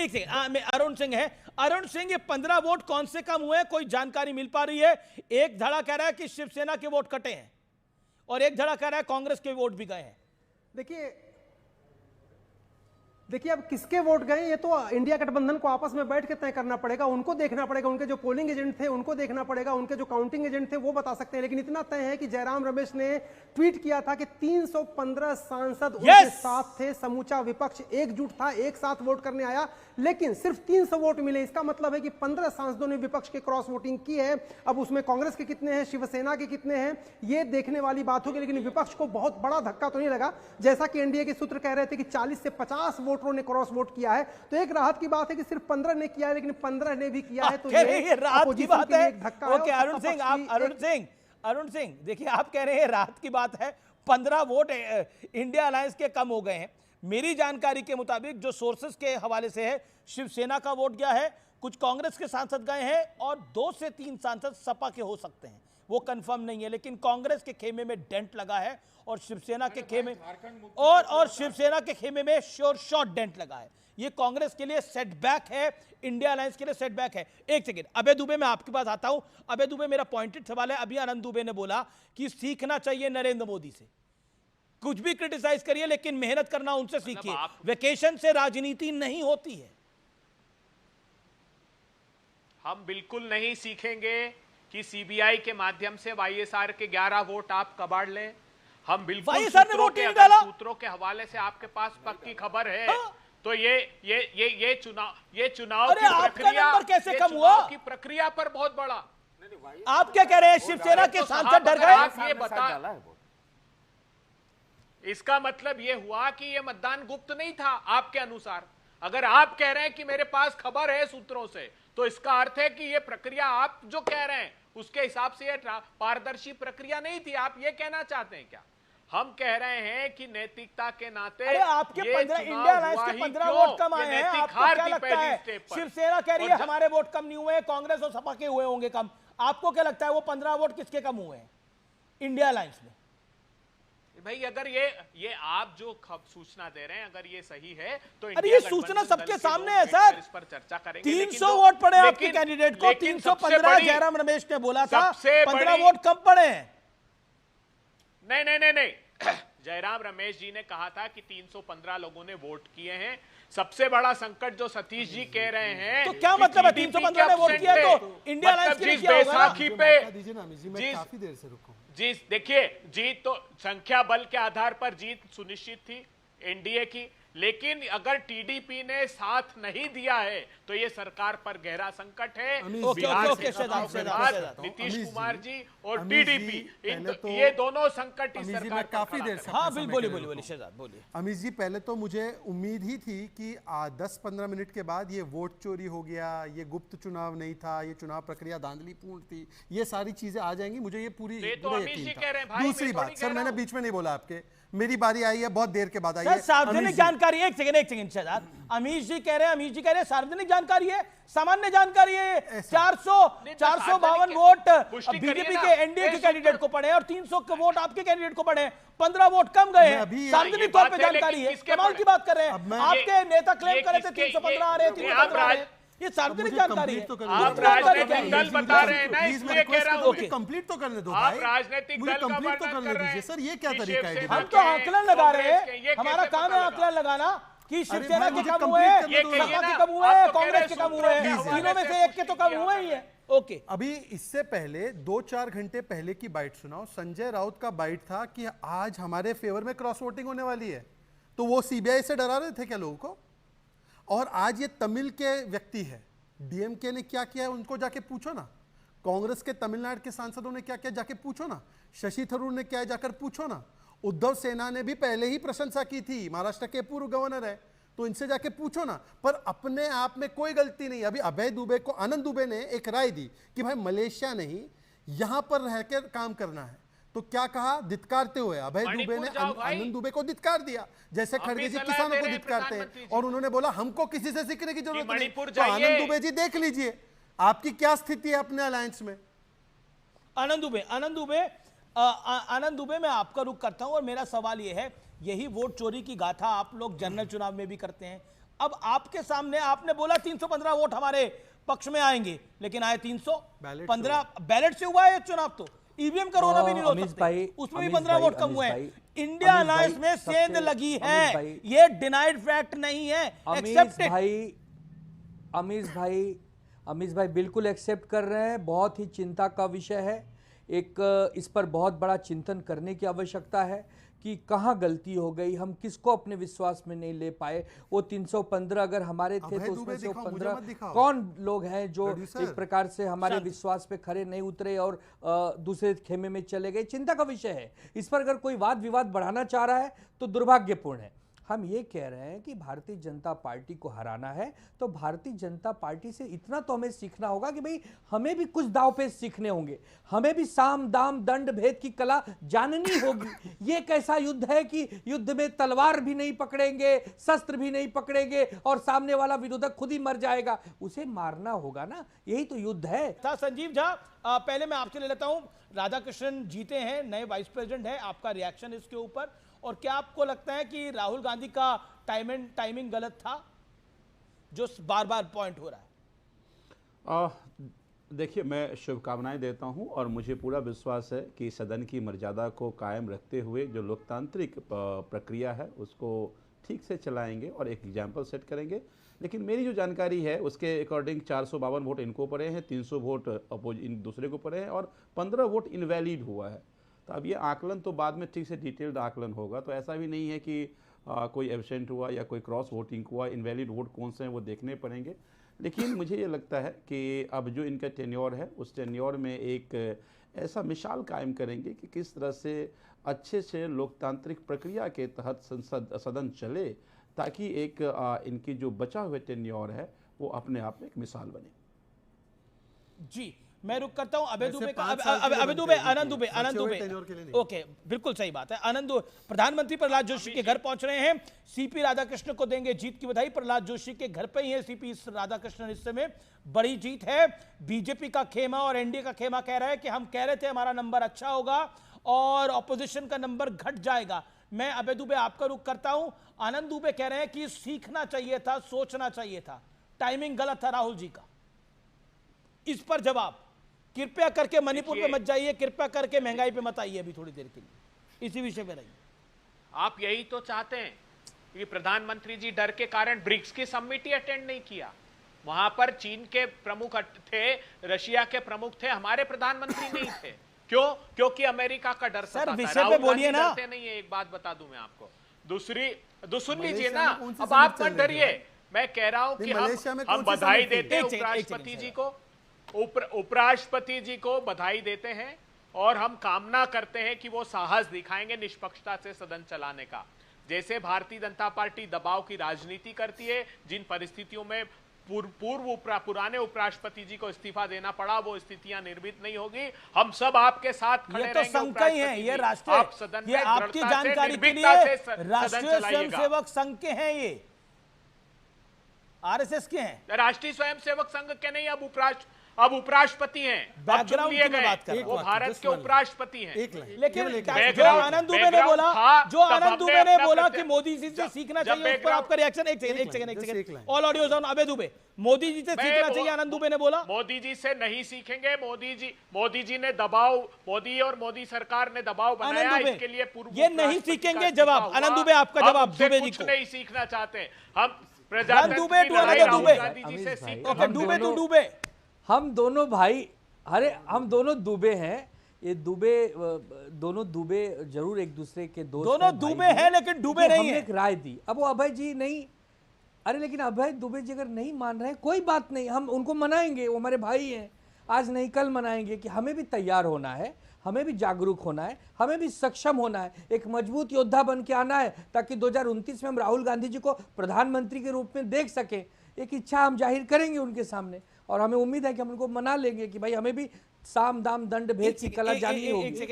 एक सेकंड, अरुण सिंह है। अरुण सिंह, ये 15 वोट कौन से कम हुए हैं, कोई जानकारी मिल पा रही है? एक धड़ा कह रहा है कि शिवसेना के वोट कटे हैं और एक धड़ा कह रहा है कांग्रेस के वोट भी गए हैं। देखिए अब किसके वोट गए ये तो इंडिया गठबंधन को आपस में बैठ के तय करना पड़ेगा, उनको देखना पड़ेगा, उनके जो पोलिंग एजेंट थे उनको देखना पड़ेगा, उनके जो काउंटिंग एजेंट थे वो बता सकते हैं। लेकिन इतना तय है कि जयराम रमेश ने ट्वीट किया था कि 315 सांसद उनके साथ थे, समूचा विपक्ष एकजुट था, एक साथ वोट करने आया, लेकिन सिर्फ 300 वोट मिले। इसका मतलब है कि 15 सांसदों ने विपक्ष के क्रॉस वोटिंग की है। अब उसमें कांग्रेस के कितने हैं, शिवसेना के कितने हैं, ये देखने वाली बात होगी। लेकिन विपक्ष को बहुत बड़ा धक्का तो नहीं लगा, जैसा कि एनडीए के सूत्र कह रहे थे कि 40 से 50 वोटरों ने क्रॉस वोट किया है। तो एक राहत की बात है कि सिर्फ 15 ने किया है, लेकिन 15 ने भी किया है, तो ये राहत की बात है। एक धक्का है। ओके अरुण सिंह, देखिए आप कह रहे हैं राहत की बात है, 15 वोट इंडिया अलायंस के कम हो गए हैं। मेरी जानकारी के मुताबिक, जो सोर्सेस के हवाले से है, शिवसेना का वोट गया है, कुछ कांग्रेस के सांसद गए हैं और 2 से 3 सांसद सपा के हो सकते हैं, वो कंफर्म नहीं है। लेकिन कांग्रेस के खेमे में डेंट लगा है और शिवसेना के खेमे शिवसेना के खेमे में श्योर शॉट डेंट लगा है। ये कांग्रेस के लिए सेटबैक है, इंडिया अलायंस के लिए सेटबैक है। एक सेकंड, अभय दुबे, मैं आपके पास आता हूं। अभय दुबे, मेरा पॉइंटेड सवाल है। अभी आनंद दुबे ने बोला कि सीखना चाहिए नरेंद्र मोदी से, कुछ भी क्रिटिसाइज करिए लेकिन मेहनत करना उनसे सीखिए, वेकेशन से राजनीति नहीं होती है। हम बिल्कुल नहीं सीखेंगे कि सीबीआई के माध्यम से वाईएसआर के 11 वोट आप कबाड़ लें। हम बिल्कुल सूत्रों के हवाले से आपके पास पक्की खबर है। हाँ? तो ये चुनाव की प्रक्रिया कैसे कम हुआ, की प्रक्रिया पर बहुत बड़ा। आप क्या कह रहे हैं, शिवसेना के सांसद डर गए? ये बता, इसका मतलब ये हुआ कि ये मतदान गुप्त नहीं था आपके अनुसार। अगर आप कह रहे हैं कि मेरे पास खबर है सूत्रों से, तो इसका अर्थ है कि ये प्रक्रिया आप जो कह रहे हैं उसके हिसाब से ये पारदर्शी प्रक्रिया नहीं थी। आप ये कहना चाहते हैं क्या? हम कह रहे हैं कि नैतिकता के नाते आपके 15 इंडिया अलायंस के 15 वोट कम आए हैं, आपको क्या लगता है? शिवसेना कह रही है हमारे वोट कम नहीं हुए, कांग्रेस और सपा के हुए होंगे कम। आपको क्या लगता है वो 15 वोट किसके कम हुए हैं इंडिया अलायंस में? भाई अगर ये आप जो सूचना दे रहे हैं अगर ये सही है तो अरे ये सूचना सबके सामने है सर। इस पर चर्चा करेंगे। 300 वोट पड़े आपके कैंडिडेट को, 315 जयराम रमेश ने बोला था, 15 वोट कम पड़े हैं। नहीं, जयराम रमेश जी ने कहा था कि 315 लोगों ने वोट किए हैं। सबसे बड़ा संकट जो सतीश जी कह रहे हैं, तो क्या मतलब है 315 ने वोट किया तो इंडिया अलायंस के लिए क्या होगा? बैसाखी पे काफी देर से रुको जी, देखिए जीत तो संख्या बल के आधार पर जीत सुनिश्चित थी एनडीए की, लेकिन अगर टीडीपी ने साथ नहीं दिया है तो ये सरकार पर गहरा संकट है। बिहार से नीतीश कुमार जी और टीडीपी, ये दोनों संकट इस सरकार काफी देर से। हाँ बोलिए शहजाद बोलिए। अमीश जी, पहले तो मुझे उम्मीद ही थी कि 10-15 मिनट के बाद ये वोट चोरी हो गया, ये गुप्त चुनाव नहीं था, ये चुनाव प्रक्रिया धांधलीपूर्ण थी, ये सारी चीजें आ जाएंगी, मुझे ये पूरी यकीन था। दूसरी बात सर, मैंने बीच में नहीं बोला, आपके मेरी बारी आई है, बहुत देर के बाद आई है। सार्वजनिक जानकारी, एक सेकंड शहजाद, अमीश जी कह रहे हैं सार्वजनिक जानकारी है, सामान्य जानकारी है। 452 वोट बीजेपी के एनडीए के कैंडिडेट को पड़े और 300 के वोट आपके कैंडिडेट को पड़े, 15 वोट कम गए हैं। सार्वजनिक तौर पे जानकारी है, कमाल की बात कर रहे हैं। आपके नेता क्लेम कर रहे थे 315 आ रहे हैं, 315 आ रहे हैं, ये सार्वजनिक जानकारी है। आप राजनीतिक दल बता रहे हैं ना, इसलिए कह रहा हूं कंप्लीट तो करने दो आप राजनीतिक दल का कंप्लीट तो करने दीजिए सर। ये क्या तरीका है? हम तो आकलन लगा रहे हैं, हमारा काम है आकलन लगाना कि शिवसेना के कम हुए, सपा के कम हुए, कांग्रेस के कम हुए, तीनों में से एक के तो कम हुए ही है। ओके, अभी इससे पहले 2-4 घंटे पहले की बाइट सुनाओ। संजय राउत का बाइट था कि आज हमारे फेवर में क्रॉस वोटिंग होने वाली है, तो वो सीबीआई से डरा रहे थे क्या लोगों को? और आज ये तमिल के व्यक्ति है, डीएमके ने क्या किया है उनको जाके पूछो ना, कांग्रेस के तमिलनाडु के सांसदों ने क्या किया जाके पूछो ना, शशि थरूर ने क्या है जाकर पूछो ना, उद्धव सेना ने भी पहले ही प्रशंसा की थी, महाराष्ट्र के पूर्व गवर्नर है, तो इनसे जाके पूछो ना। पर अपने आप में कोई गलती नहीं। अभी अभय दुबे को आनंद दुबे ने एक राय दी कि भाई मलेशिया नहीं, यहां पर रहकर काम करना है, तो क्या कहा? धिक्कारते हुए अभय दुबे ने आनंद दुबे को धिक्कार दिया, जैसे खड़गे जी किसानों को धिक्कारते हैं, और उन्होंने बोला हमको किसी से सीखने की जरूरत नहीं। तो आनंद दुबे जी देख लीजिए आपकी क्या स्थिति है अपने अलायंस में। आनंद दुबे मैं आपका रुख करता हूं और मेरा सवाल यह है, यही वोट चोरी की गाथा आप लोग जनरल चुनाव में भी करते हैं, अब आपके सामने आपने बोला 315 वोट हमारे पक्ष में आएंगे, लेकिन आए 315। बैलेट से हुआ है ये चुनाव, तो ईवीएम का रोना भी नहीं रोक सकते, उसमें भी 15 वोट कम हुए हैं। इंडिया अलायंस में सेंध लगी है, ये डिनाइड फैक्ट नहीं है, एक्सेप्टेड। अमीश भाई बिल्कुल एक्सेप्ट कर रहे हैं, बहुत ही चिंता का विषय है। एक इस पर बहुत बड़ा चिंतन करने की आवश्यकता है कि कहाँ गलती हो गई, हम किसको अपने विश्वास में नहीं ले पाए। वो 315 अगर हमारे थे तो उसमें से 15 कौन लोग हैं जो एक प्रकार से हमारे विश्वास पे खरे नहीं उतरे और दूसरे खेमे में चले गए। चिंता का विषय है। इस पर अगर कोई वाद विवाद बढ़ाना चाह रहा है तो दुर्भाग्यपूर्ण है। हम ये कह रहे हैं कि भारतीय जनता पार्टी को हराना है तो भारतीय जनता पार्टी से इतना तो हमें सीखना होगा कि भाई हमें भी कुछ दांव पेच सीखने होंगे, हमें भी साम दाम दंड भेद की कला जाननी होगी। ये एक ऐसा युद्ध है कि युद्ध में तलवार भी नहीं पकड़ेंगे, शस्त्र भी नहीं पकड़ेंगे और सामने वाला विरोधक खुद ही मर जाएगा, उसे मारना होगा ना, यही तो युद्ध है। संजीव झा, पहले मैं आपसे ले लेता हूं, राधाकृष्णन जीते हैं, नए वाइस प्रेसिडेंट है, आपका रिएक्शन इसके ऊपर, और क्या आपको लगता है कि राहुल गांधी का टाइमिंग गलत था जो बार बार पॉइंट हो रहा है? देखिए, मैं शुभकामनाएं देता हूं और मुझे पूरा विश्वास है कि सदन की मर्यादा को कायम रखते हुए जो लोकतांत्रिक प्रक्रिया है उसको ठीक से चलाएंगे और एक एग्जाम्पल सेट करेंगे। लेकिन मेरी जो जानकारी है उसके अकॉर्डिंग 452 वोट इनको पड़े हैं, 300 वोट दूसरे को पड़े हैं और 15 वोट इनवैलिड हुआ है। तो अब ये आकलन तो बाद में ठीक से डिटेल्ड आकलन होगा, तो ऐसा भी नहीं है कि कोई एब्सेंट हुआ या कोई क्रॉस वोटिंग हुआ, इनवैलिड वोट कौन से हैं वो देखने पड़ेंगे। लेकिन मुझे ये लगता है कि अब जो इनका टेन्योर है उस टेन्योर में एक ऐसा मिसाल कायम करेंगे कि किस तरह से अच्छे से लोकतांत्रिक प्रक्रिया के तहत सदन चले, ताकि एक इनकी जो बचा हुए टेन्योर है वो अपने आप में एक मिसाल बने। जी, मैं रुक करता हूं आनंद दुबे। ओके, बिल्कुल सही बात है। आनंद, प्रधानमंत्री प्रहलाद जोशी के घर पहुंच रहे हैं, सीपी राधाकृष्णन को देंगे जीत की बधाई। प्रहलाद जोशी के घर पे ही है सीपी राधाकृष्णन, इस समय बड़ी जीत है। बीजेपी का खेमा और एनडीए का खेमा कह रहा है कि हम कह रहे थे हमारा नंबर अच्छा होगा और ऑपोजिशन का नंबर घट जाएगा। मैं अबे दुबे आपका रुख करता हूं। आनंद दुबे कह रहे हैं कि सीखना चाहिए था, सोचना चाहिए था, टाइमिंग गलत था राहुल जी का। इस पर जवाब, कृपया करके मणिपुर पे मत जाइए, कृपया करके महंगाई पे मत आइए अभी थोड़ी देर के लिए, इसी विषय पे रहिए। आप यही तो चाहते हैं कि प्रधानमंत्री जी डर के कारण ब्रिक्स की समिट ही अटेंड नहीं किया। वहां पर चीन के प्रमुख थे, रशिया के प्रमुख थे, हमारे प्रधानमंत्री नहीं थे। क्यों? क्योंकि अमेरिका का डर सताता है। विषय पे बोलिए ना। डरते नहीं है, एक बात बता दूं मैं आपको। सुन लीजिए ना, अब आप मत डरिए। मैं कह रहा हूं कि हम बधाई देते हैं उपराष्ट्रपति जी को, उपराष्ट्रपति जी को बधाई देते हैं और हम कामना करते हैं कि वो साहस दिखाएंगे निष्पक्षता से सदन चलाने का। जैसे भारतीय जनता पार्टी दबाव की राजनीति करती है, जिन परिस्थितियों में पुराने उपराष्ट्रपति जी को इस्तीफा देना पड़ा, वो स्थितियां निर्मित नहीं होगी। हम सब आपके साथ खड़े रहेंगे। ये तो संघ ही है, ये राष्ट्रीय, ये आपकी जानकारी के लिए राष्ट्रीय स्वयंसेवक संघ के हैं, ये आरएसएस के हैं। राष्ट्रीय स्वयंसेवक संघ के नहीं, अब उपराष्ट्रपति हैं, बैकग्राउंड की बात कर, वो भारत के उपराष्ट्रपति हैं। लेकिन जो आनंद दुबे ने बोला, कि मोदी जी से सीखना चाहिए, उस पर आपका रिएक्शन? एक सेकंड, ऑल ऑडियोज ऑन अबे दुबे। मोदी जी से सीखना चाहिए, आनंद दुबे ने बोला। मोदी जी से नहीं सीखेंगे। मोदी जी ने दबाव, मोदी और मोदी सरकार ने दबाव बनाया, इसके लिए पूर्व ये नहीं सीखेंगे। जवाब आनंद दुबे, आपका जवाब दुबे जी को। नहीं सीखना चाहते हम। दुबे, हम दोनों भाई, अरे हम दोनों दुबे हैं, ये दुबे, दोनों दुबे जरूर एक दूसरे के दोस्त, दोनों दुबे हैं लेकिन डूबे नहीं है। एक राय दी, अब वो अभय जी नहीं, अरे लेकिन अभय दुबे जी अगर नहीं मान रहे हैं कोई बात नहीं, हम उनको मनाएंगे, वो हमारे भाई हैं, आज नहीं कल मनाएंगे। कि हमें भी तैयार होना है, हमें भी जागरूक होना है, हमें भी सक्षम होना है, एक मजबूत योद्धा बन के आना है, ताकि 2029 में हम राहुल गांधी जी को प्रधानमंत्री के रूप में देख सकें। एक इच्छा हम जाहिर करेंगे उनके सामने और हमें उम्मीद है कि हम उनको मना लेंगे कि भाई हमें भी साम दाम दंड भेद की कला जाननी होगी।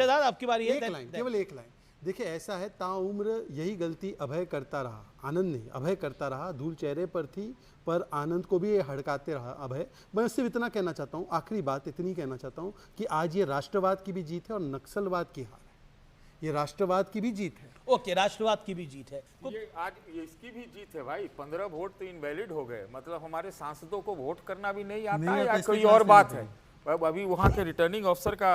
आपकी बारी है। केवल एक लाइन देखिए, ऐसा है, ताउम्र यही गलती अभय करता रहा, आनंद नहीं, अभय करता रहा। धूल चेहरे पर थी पर आनंद को भी ये हड़काते रहा अभय। मैं सिर्फ इतना कहना चाहता हूँ, आखिरी बात इतनी कहना चाहता हूँ कि आज ये राष्ट्रवाद की भी जीत है और नक्सलवाद की हार है। ये राष्ट्रवाद की भी जीत है। ओके, राष्ट्रवाद की भी जीत है। ये आज इसकी भी जीत है भाई। 15 वोट तो इनवैलिड हो गए, मतलब हमारे सांसदों को वोट करना भी नहीं आता नहीं है आता, या इसके कोई क्लास और में बात नहीं है। अब अभी वहाँ के रिटर्निंग अफसर का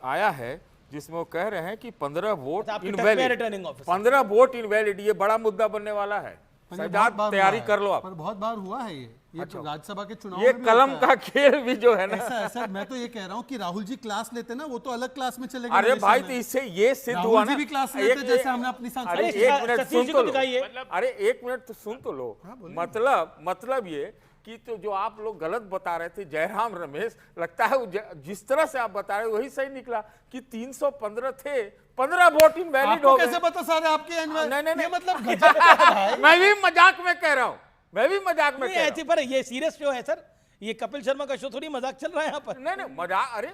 आया है जिसमें वो कह रहे हैं कि 15 वोट आपके टच में invalid, returning officer. 15 vote invalid, ये बड़ा मुद्दा बनने वाला है। पर ये बहुत सजाद बार तैयारी हुआ है। कर लो आप। पर बहुत बार हुआ है ये तो राज्यसभा के चुनाव ये में भी कलम होता का है। खेल भी जो है ना, ऐसा मैं तो ये कह रहा हूँ कि राहुल जी क्लास लेते ना, वो तो अलग क्लास में चले गए। अरे मेरे भाई समय। तो इससे ये सिद्ध राहुल हुआ जी ना, भी क्लास लेते जैसे हमने अपनी सांसद। अरे अरे, एक मिनट सतीश सुन जी तो को लो, दिखाइए। अरे एक मिनट तो सुन तो लो। मतलब ये कि तो जो आप लोग गलत बता रहे थे जयराम रमेश, लगता है जिस तरह से आप बता रहे वही सही निकला कि 315 थे, 15 वोट इनवैलिड हो गए। कैसे बता सारे आपके नहीं, ये मतलब गजब है भाई। मैं भी मजाक में कह रहा हूँ, मैं भी मजाक में नहीं, कह रहा ऐसे पर ये सीरियस शो है सर, ये कपिल शर्मा का शो थोड़ी मजाक चल रहा है यहाँ पर। हूँ। नहीं मजाक, अरे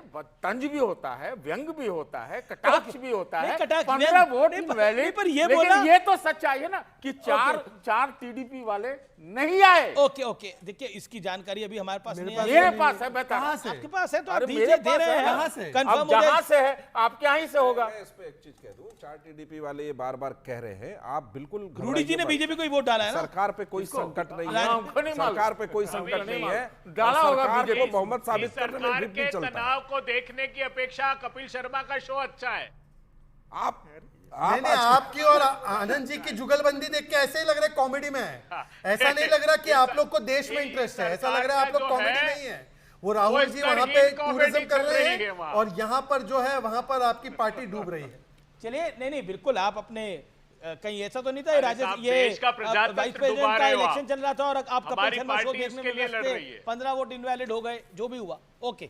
तंज भी होता है, व्यंग भी होता है, कटाक्ष भी होता नहीं, है। कटाक्ष, 15 व्यंग, वोट नहीं, इनवैलिड, पर ये लेकिन बोला- ये तो सच्चाई है ना कि चार टीडीपी वाले नहीं आए। ओके, देखिए इसकी जानकारी अभी हमारे पास नहीं है। मेरे पास है, बता। कहाँ से? आपके पास है तो आप अरे दीजिए, मेरे दे पास रहे है, हैं। कहाँ से? कंफर्म अब हो जहां जाए। से है आपके यहाँ ही से होगा। मैं इस पे एक चीज कह दूं, 4 टीडीपी वाले ये बार-बार कह रहे हैं, आप बिल्कुल रूडी जी ने बीजेपी को ही वोट डाला है ना। सरकार पे कोई संकट नहीं है, हमको नहीं मालूम। सरकार पे कोई संकट नहीं है, डाला होगा सरकार बीजेपी। को बहुमत साबित करने में सरकार ग्रिप के नहीं चलता। तनाव को देखने की अपेक्षा कपिल शर्मा का शो अच्छा है। आप नहीं आपकी और आनंद जी की जुगलबंदी देख के ऐसे ही लग रहा है कॉमेडी में है। ऐसा नहीं लग रहा कि आप लोग को देश में इंटरेस्ट है, ऐसा लग रहा है आप लोग सरकार का जो कॉमेडी है, नहीं है। वो राहुल जी वहां पे स्तरहीन कॉमेडी टूरिज्म कर चल रहे रही है हैं वहाँ। और यहाँ पर जो है वहां पर आपकी पार्टी डूब रही है। चलिए, नहीं बिल्कुल, आप अपने कहीं ऐसा तो नहीं था ये अरे राजेश, साहब, ये देश का प्रजातंत्र वाइस प्रेसिडेंट डुबा का रहे हो इलेक्शन आप। चल रहा था और आप कपिल हमारी शर्मा शो पार्टी देखने इसके में लिए व्यस्त लड़ थे, रही है। 15 वोट इनवैलिड हो गए, जो भी हुआ। ओके,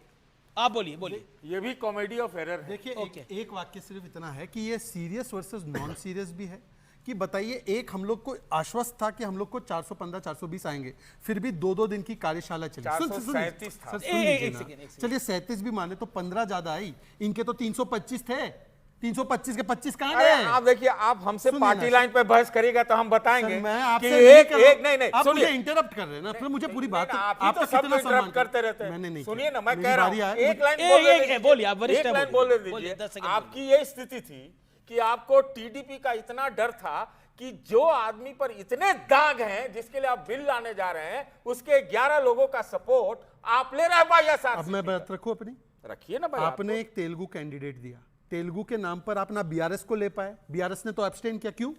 आप बोलिए। ये भी कॉमेडी ऑफ एरर है। देखिए ओके। एक वाक्य सिर्फ इतना है कि ये सीरियस वर्सेस नॉन सीरियस भी है कि बताइए, एक हम लोग को आश्वस्त था कि हम लोग को 415 420 आएंगे, फिर भी 2-2 दिन की कार्यशाला चली। 437 था। एक सेकंड। चलिए 37 भी माने तो 15 ज्यादा आई, इनके तो 325 थे, 325 के 25 कहां अरे गए? आप देखिए, आप हमसे सुनिए पार्टी ना, लाइन पे बहस करिएगा तो हम बताएंगे सर, मैं कि आपसे एक नहीं कर रहा एक नहीं आप मुझे सुनिए, इंटरप्ट कर रहे हैं ना, फिर मुझे पूरी बात आप ही तो आपका सब कितना इंटरप्ट सम्मान करते रहते हैं। मैंने नहीं सुनिए किया। ना, मैं मेरी कह रहा बारी हूं, आए, एक लाइन एक- बोल एक- दीजिए। बोलिए, आप वरिष्ठ एक हैं, लाइन बोलिए। बोल बोलिए, दीजिए। 10 सेकंड आपकी ये स्थिति थी कि आपको टीडीपी का इतना डर था कि जो आदमी पर इतने दाग हैं, जिसके लिए आप बिल लाने जा रहे हैं, उसके 11 लोगों का सपोर्ट आप ले रहे हैं भाई। अब मैं बात रखूं अपनी। रखिए ना भाई। आपने एक तेलुगु कैंडिडेट दिया, तेलुगु के नाम पर आप ना बीआरएस को ले पाए, बीआरएस ने तो एब्सटेन किया, क्यों?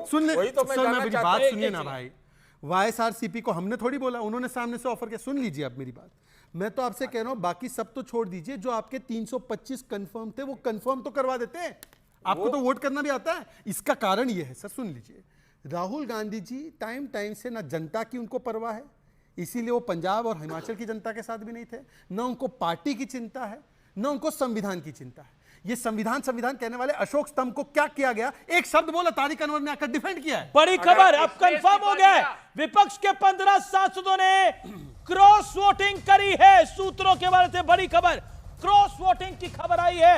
सुन ले, वही तो मैं सर जानना मेरी चाहता बात हूं। सुनिए ना भाई। वाईएसआरसीपी को हमने थोड़ी बोला, उन्होंने सामने से ऑफर किया। सुन लीजिए आप मेरी बात। मैं तो आपसे कह रहा हूं, बाकी सब तो छोड़ दीजिए, जो आपके 325 कंफर्म थे वो कंफर्म तो करवा देते हैं। आपको तो वोट करना भी आता है। इसका कारण ये है, सर सुन लीजिए, राहुल गांधी जी टाइम से ना जनता की उनको परवाह है, इसीलिए वो पंजाब और हिमाचल की जनता के साथ भी नहीं थे, ना उनको पार्टी की चिंता है, ना उनको संविधान की चिंता है। ये संविधान कहने वाले अशोक स्तंभ को क्या किया गया? एक शब्द बोला, तारिक अनवर ने आकर डिफेंड किया है। बड़ी खबर अब इसने कंफर्म हो इस्तीफा गया है, दिया। विपक्ष के 15 सांसदों ने क्रॉस वोटिंग करी है। सूत्रों के बारे से बड़ी खबर, क्रॉस वोटिंग की खबर आई है।